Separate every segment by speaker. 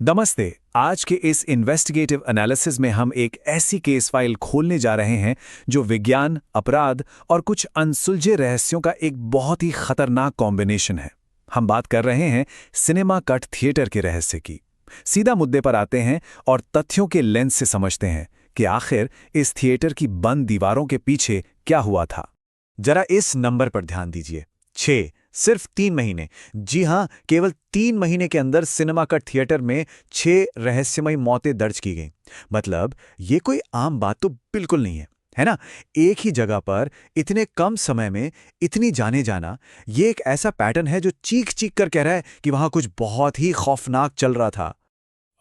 Speaker 1: नमस्ते। आज के इस इन्वेस्टिगेटिव एनालिसिस में हम एक ऐसी केस फाइल खोलने जा रहे हैं जो विज्ञान, अपराध और कुछ अनसुलझे रहस्यों का एक बहुत ही खतरनाक कॉम्बिनेशन है। हम बात कर रहे हैं सिनेमा कट थिएटर के रहस्य की। सीधा मुद्दे पर आते हैं और तथ्यों के लेंस से समझते हैं कि आखिर इस थिएटर की बंद दीवारों के पीछे क्या हुआ था।
Speaker 2: जरा इस नंबर पर ध्यान दीजिए। 6 सिर्फ 3 महीने। जी हां, केवल 3 महीने के अंदर सिनेमा कट थिएटर में 6 रहस्यमयी मौतें दर्ज की गईं। मतलब ये कोई आम बात तो बिल्कुल नहीं है ना? एक ही जगह पर इतने कम समय में इतनी जाने जाना, ये एक ऐसा पैटर्न है जो चीख-चीख कर कह रहा है कि वहां कुछ बहुत ही खौफनाक चल रहा था।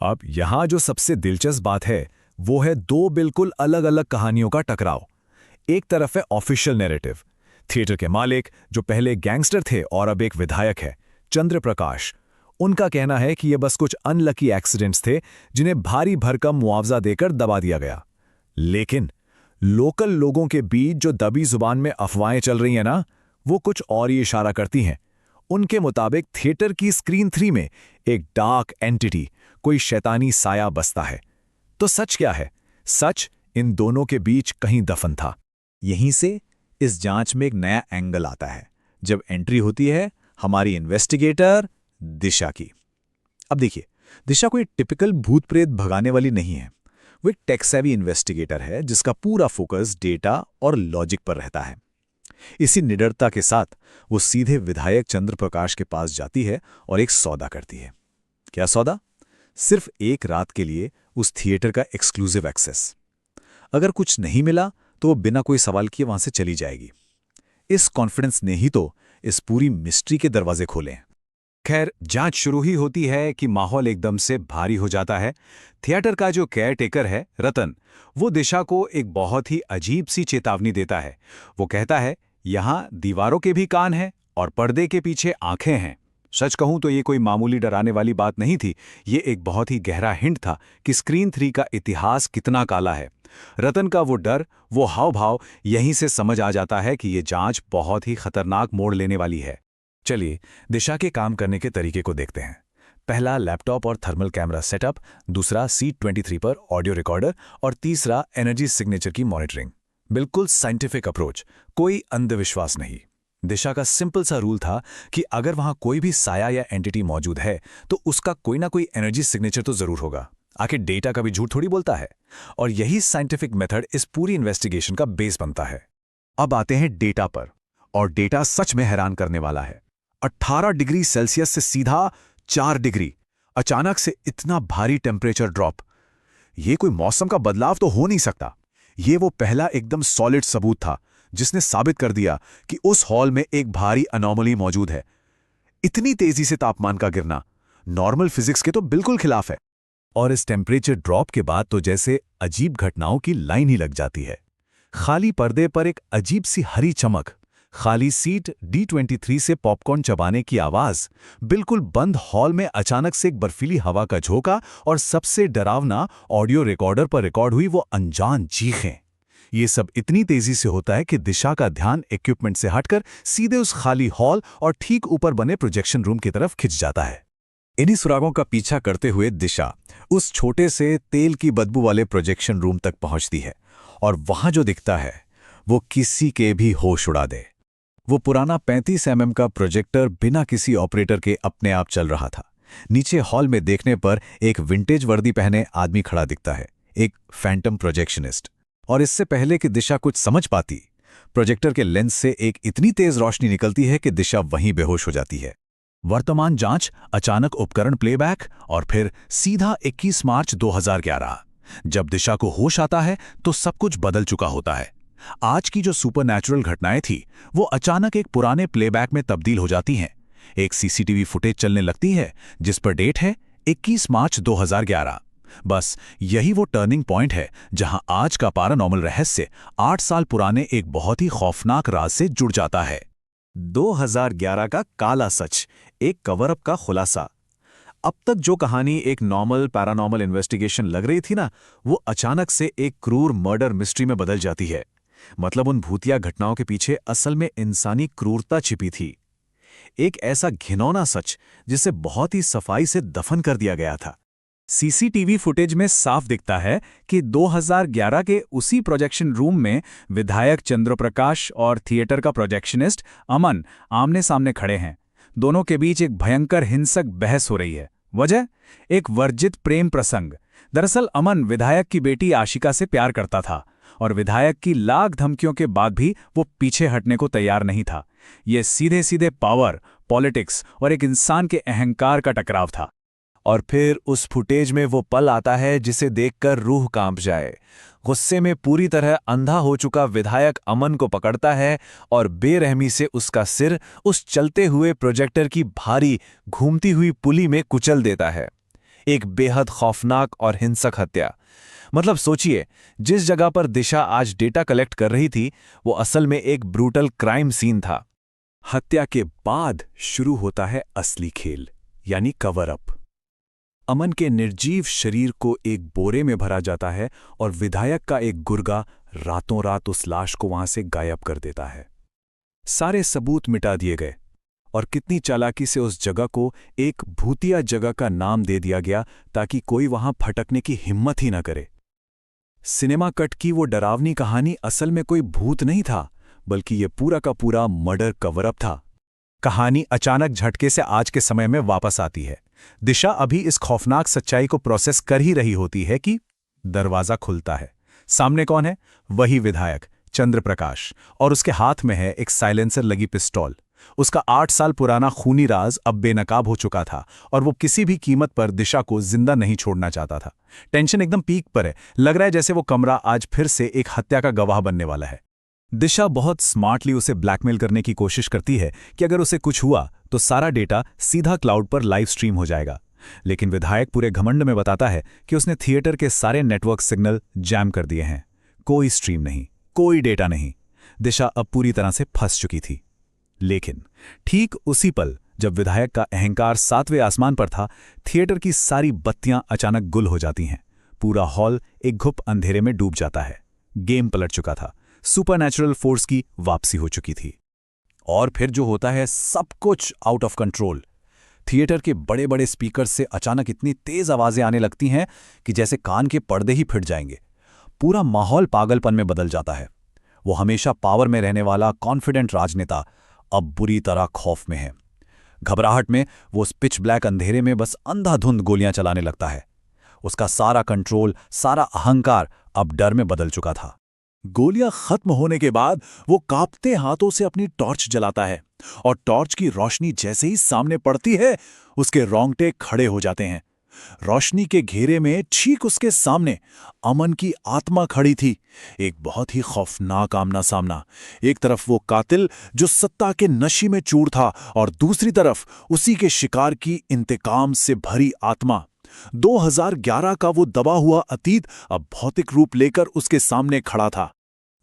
Speaker 1: अब यहाँ जो सबसे दिलचस्प बात है वो है दो बिल्कुल अलग-अलग कहानियों का टकराव। एक तरफ है ऑफिशियल नैरेटिव, थिएटर के मालिक जो पहले गैंगस्टर थे और अब एक विधायक है, चंद्र प्रकाश। उनका कहना है कि ये बस कुछ अनलकी एक्सीडेंट्स थे जिन्हें भारी भरकम मुआवजा देकर दबा दिया गया। लेकिन लोकल लोगों के बीच जो दबी जुबान में अफवाहें चल रही हैं ना, वो कुछ और ही इशारा करती हैं। उनके मुताबिक थिएटर की स्क्रीन 3 में एक डार्क एंटिटी, कोई शैतानी साया बसता है। तो सच क्या है? सच इन दोनों के बीच कहीं दफन था।
Speaker 2: यहीं से इस जांच में एक नया एंगल आता है जब एंट्री होती है हमारी इन्वेस्टिगेटर दिशा की। अब देखिए, दिशा कोई टिपिकल भूत प्रेत भगाने वाली नहीं है। वो एक टेक सेवी इन्वेस्टिगेटर है जिसका पूरा फोकस डेटा और लॉजिक पर रहता है। इसी निडरता के साथ वो सीधे विधायक चंद्र प्रकाश के पास जाती है और एक सौदा करती है। क्या सौदा? सिर्फ एक रात के लिए उस थिएटर का एक्सक्लूसिव एक्सेस। अगर कुछ नहीं मिला तो वो बिना कोई सवाल किए वहां से चली जाएगी। इस कॉन्फिडेंस ने ही तो इस पूरी मिस्ट्री के दरवाजे खोले।
Speaker 1: खैर, जांच शुरू ही होती है कि माहौल एकदम से भारी हो जाता है। थिएटर का जो केयरटेकर है रतन, वो दिशा को एक बहुत ही अजीब सी चेतावनी देता है। वो कहता है, यहाँ दीवारों के भी कान हैं और पर्दे के पीछे आंखें हैं। सच कहूं तो ये कोई मामूली डराने वाली बात नहीं थी। ये एक बहुत ही गहरा हिंट था कि स्क्रीन 3 का इतिहास कितना काला है। रतन का वो डर, वो हाव भाव, यहीं से समझ आ जाता है कि ये जांच बहुत ही खतरनाक मोड़ लेने वाली है। चलिए दिशा के काम करने के तरीके को देखते हैं। पहला, लैपटॉप और थर्मल कैमरा सेटअप। दूसरा, C23 पर ऑडियो रिकॉर्डर। और तीसरा, एनर्जी सिग्नेचर की मॉनिटरिंग। बिल्कुल साइंटिफिक अप्रोच, कोई अंधविश्वास नहीं। दिशा का सिंपल सा रूल था कि अगर वहां कोई भी साया या एंटिटी मौजूद है तो उसका कोई ना कोई एनर्जी सिग्नेचर तो जरूर होगा। आखिर डेटा कभी झूठ थोड़ी बोलता है। और यही साइंटिफिक मेथड इस पूरी इन्वेस्टिगेशन का बेस बनता है।
Speaker 2: अब आते हैं डेटा पर, और डेटा सच में हैरान करने वाला है। 18 डिग्री सेल्सियस से सीधा 4 डिग्री, अचानक से इतना भारी टेम्परेचर ड्रॉप। ये कोई मौसम का बदलाव तो हो नहीं सकता। ये वो पहला एकदम सॉलिड सबूत था जिसने साबित कर दिया कि उस हॉल में एक भारी अनोमली मौजूद है। इतनी तेजी से तापमान का गिरना नॉर्मल फिजिक्स के तो बिल्कुल खिलाफ है।
Speaker 1: और इस टेम्परेचर ड्रॉप के बाद तो जैसे अजीब घटनाओं की लाइन ही लग जाती है। खाली पर्दे पर एक अजीब सी हरी चमक, खाली सीट, D23 से पॉपकॉर्न चबाने की आवाज, बिल्कुल बंद हॉल में अचानक से एक बर्फीली हवा का झोंका, और सबसे डरावना, ऑडियो रिकॉर्डर पर रिकॉर्ड हुई वो अनजान चीखें। ये सब इतनी तेजी से होता है कि दिशा का ध्यान इक्विपमेंट से हटकर सीधे उस खाली हॉल और ठीक ऊपर बने प्रोजेक्शन रूम की तरफ खिंच जाता है।
Speaker 2: इन्हीं सुरागों का पीछा करते हुए दिशा उस छोटे से तेल की बदबू वाले प्रोजेक्शन रूम तक पहुंचती है, और वहां जो दिखता है वो किसी के भी होश उड़ा दे। वो पुराना 35 mm का प्रोजेक्टर बिना किसी ऑपरेटर के अपने आप चल रहा था। नीचे हॉल में देखने पर एक विंटेज वर्दी पहने आदमी खड़ा दिखता है, एक फैंटम प्रोजेक्शनिस्ट। और इससे पहले कि दिशा कुछ समझ पाती, प्रोजेक्टर के लेंस से एक इतनी तेज रोशनी निकलती है कि दिशा वहीं बेहोश हो जाती है। वर्तमान जांच, अचानक उपकरण प्लेबैक, और फिर सीधा 21 मार्च 2011। जब दिशा को होश आता है तो सब कुछ बदल चुका होता है। आज की जो सुपरनैचुरल घटनाएं थी वो अचानक एक पुराने प्लेबैक में तब्दील हो जाती हैं। एक सीसीटीवी फुटेज चलने लगती है जिस पर डेट है 21 मार्च 2011। बस यही वो टर्निंग पॉइंट है जहां आज का पैरानॉर्मल रहस्य 8 साल पुराने एक बहुत ही खौफनाक राज से जुड़ जाता है। 2011 का काला सच, एक कवर अप का खुलासा। अब तक जो कहानी एक नॉर्मल पैरानॉर्मल इन्वेस्टिगेशन लग रही थी ना, वो अचानक से एक क्रूर मर्डर मिस्ट्री में बदल जाती है। मतलब उन भूतिया घटनाओं के पीछे असल में इंसानी क्रूरता छिपी थी। एक ऐसा घिनौना सच जिसे बहुत ही सफाई से दफन कर दिया गया था।
Speaker 1: सीसीटीवी फुटेज में साफ दिखता है कि 2011 के उसी प्रोजेक्शन रूम में विधायक चंद्रप्रकाश और थिएटर का प्रोजेक्शनिस्ट अमन आमने सामने खड़े हैं। दोनों के बीच एक भयंकर हिंसक बहस हो रही है। वजह? एक वर्जित प्रेम प्रसंग। दरअसल अमन विधायक की बेटी आशिका से प्यार करता था और विधायक की लाख धमकियों के बाद भी वो पीछे हटने को तैयार नहीं था। ये सीधे सीधे पावर, पॉलिटिक्स और एक इंसान के अहंकार का टकराव था।
Speaker 2: और फिर उस फुटेज में वो पल आता है जिसे देखकर रूह कांप जाए। गुस्से में पूरी तरह अंधा हो चुका विधायक अमन को पकड़ता है और बेरहमी से उसका सिर उस चलते हुए प्रोजेक्टर की भारी घूमती हुई पुली में कुचल देता है। एक बेहद खौफनाक और हिंसक हत्या। मतलब सोचिए, जिस जगह पर दिशा आज डेटा कलेक्ट कर रही थी वो असल में एक ब्रूटल क्राइम सीन था।
Speaker 1: हत्या के बाद शुरू होता है असली खेल, यानी कवर अप। अमन के निर्जीव शरीर को एक बोरे में भरा जाता है और विधायक का एक गुर्गा रातों रात उस लाश को वहां से गायब कर देता है। सारे सबूत मिटा दिए गए और कितनी चालाकी से उस जगह को एक भूतिया जगह का नाम दे दिया गया ताकि कोई वहां फटकने की हिम्मत ही न करे। सिनेमा कट की वो डरावनी कहानी असल में कोई भूत नहीं था, बल्कि ये पूरा का पूरा मर्डर कवर अप था। कहानी अचानक झटके से आज के समय में वापस आती है। दिशा अभी इस खौफनाक सच्चाई को प्रोसेस कर ही रही होती है कि दरवाजा खुलता है। सामने कौन है? वही विधायक चंद्रप्रकाश, और उसके हाथ में है एक साइलेंसर लगी पिस्तौल। उसका 8 साल पुराना खूनी राज अब बेनकाब हो चुका था और वो किसी भी कीमत पर दिशा को जिंदा नहीं छोड़ना चाहता था। टेंशन एकदम पीक पर है। लग रहा है जैसे वो कमरा आज फिर से एक हत्या का गवाह बनने वाला है। दिशा बहुत स्मार्टली उसे ब्लैकमेल करने की कोशिश करती है कि अगर उसे कुछ हुआ तो सारा डेटा सीधा क्लाउड पर लाइव स्ट्रीम हो जाएगा। लेकिन विधायक पूरे घमंड में बताता है कि उसने थिएटर के सारे नेटवर्क सिग्नल जैम कर दिए हैं। कोई स्ट्रीम नहीं, कोई डेटा नहीं। दिशा अब पूरी तरह से फंस चुकी थी। लेकिन ठीक उसी पल जब विधायक का अहंकार 7वें आसमान पर था, थिएटर की सारी बत्तियां अचानक गुल हो जाती हैं। पूरा हॉल एक घुप अंधेरे में डूब जाता है। गेम पलट चुका था। सुपरनैचुरल फोर्स की वापसी हो चुकी थी। और फिर जो होता है, सब कुछ आउट ऑफ कंट्रोल। थिएटर के बड़े बड़े स्पीकर से अचानक इतनी तेज आवाजें आने लगती हैं कि जैसे कान के पर्दे ही फिट जाएंगे। पूरा माहौल पागलपन में बदल जाता है। वो हमेशा पावर में रहने वाला कॉन्फिडेंट राजनेता अब बुरी तरह खौफ में है। घबराहट में वो उस पिच ब्लैक अंधेरे में बस अंधाधुंध गोलियां चलाने लगता है। उसका सारा कंट्रोल, सारा अहंकार अब डर में बदल चुका था। गोलियां खत्म होने के बाद वो कांपते हाथों से अपनी टॉर्च जलाता है और टॉर्च की रोशनी जैसे ही सामने पड़ती है, उसके रोंगटे खड़े हो जाते हैं। रोशनी के घेरे में ठीक उसके सामने अमन की आत्मा खड़ी थी। एक बहुत ही खौफनाक आमना सामना। एक तरफ वो कातिल जो सत्ता के नशे में चूर था और दूसरी तरफ उसी के शिकार की इंतकाम से भरी आत्मा। 2011 का वो दबा हुआ अतीत अब भौतिक रूप लेकर उसके सामने खड़ा था।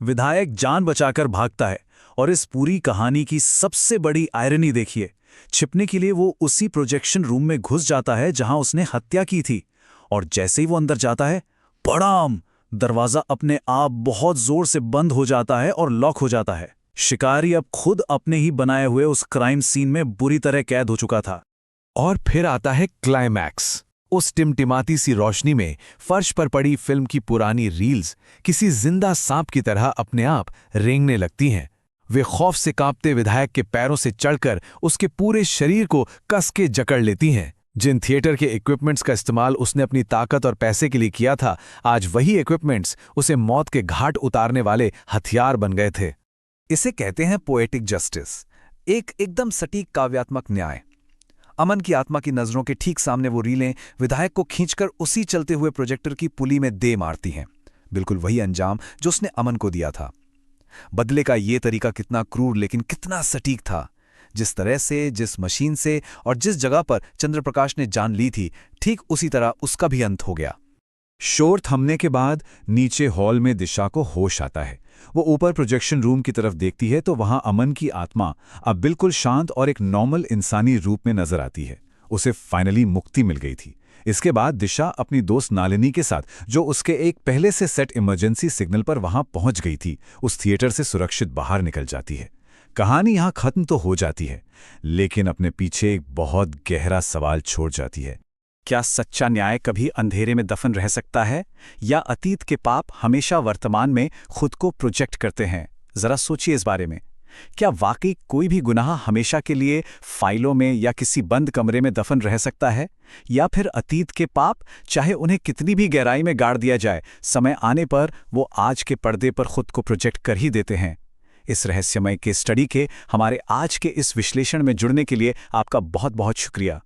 Speaker 1: विधायक जान बचाकर भागता है और इस पूरी कहानी की सबसे बड़ी आयरनी देखिए, छिपने के लिए वो उसी प्रोजेक्शन रूम में घुस जाता है जहां उसने हत्या की थी। और जैसे ही वो अंदर जाता है, पड़ाम, दरवाजा अपने आप बहुत जोर से बंद हो जाता है और लॉक हो जाता है। शिकारी अब खुद अपने ही बनाए हुए उस क्राइम सीन में बुरी तरह कैद हो चुका था।
Speaker 2: और फिर आता है क्लाइमैक्स। उस टिमटिमाती सी रोशनी में फर्श पर पड़ी फिल्म की पुरानी रील्स किसी जिंदा सांप की तरह अपने आप रेंगने लगती हैं। वे खौफ से कांपते विधायक के पैरों से चढ़कर उसके पूरे शरीर को कस के जकड़ लेती हैं। जिन थिएटर के इक्विपमेंट्स का इस्तेमाल उसने अपनी ताकत और पैसे के लिए किया था, आज वही इक्विपमेंट्स उसे मौत के घाट उतारने वाले हथियार बन गए थे। इसे कहते हैं पोएटिक जस्टिस, एक एकदम सटीक काव्यात्मक न्याय। अमन की आत्मा की नजरों के ठीक सामने वो रीलें विधायक को खींचकर उसी चलते हुए प्रोजेक्टर की पुली में दे मारती हैं। बिल्कुल वही अंजाम जो उसने अमन को दिया था। बदले का ये तरीका कितना क्रूर लेकिन कितना सटीक था। जिस तरह से, जिस मशीन से और जिस जगह पर चंद्रप्रकाश ने जान ली थी, ठीक उसी तरह उसका भी अंत हो गया।
Speaker 1: शोर थमने के बाद नीचे हॉल में दिशा को होश आता है। वो ऊपर प्रोजेक्शन रूम की तरफ देखती है तो वहां अमन की आत्मा अब बिल्कुल शांत और एक नॉर्मल इंसानी रूप में नजर आती है। उसे फाइनली मुक्ति मिल गई थी। इसके बाद दिशा अपनी दोस्त नालिनी के साथ, जो उसके एक पहले से सेट इमरजेंसी सिग्नल पर वहां पहुंच गई थी, उस थिएटर से सुरक्षित बाहर निकल जाती है। कहानी यहां खत्म तो हो जाती है, लेकिन अपने पीछे एक बहुत गहरा सवाल छोड़ जाती है। क्या सच्चा न्याय कभी अंधेरे में दफन रह सकता है, या अतीत के पाप हमेशा वर्तमान में खुद को प्रोजेक्ट करते हैं? जरा सोचिए इस बारे में। क्या वाकई कोई भी गुनाह हमेशा के लिए फाइलों में या किसी बंद कमरे में दफन रह सकता है, या फिर अतीत के पाप, चाहे उन्हें कितनी भी गहराई में गाड़ दिया जाए, समय आने पर वो आज के पर्दे पर खुद को प्रोजेक्ट कर ही देते हैं? इस रहस्यमय के स्टडी के हमारे आज के इस विश्लेषण में जुड़ने के लिए आपका बहुत बहुत शुक्रिया।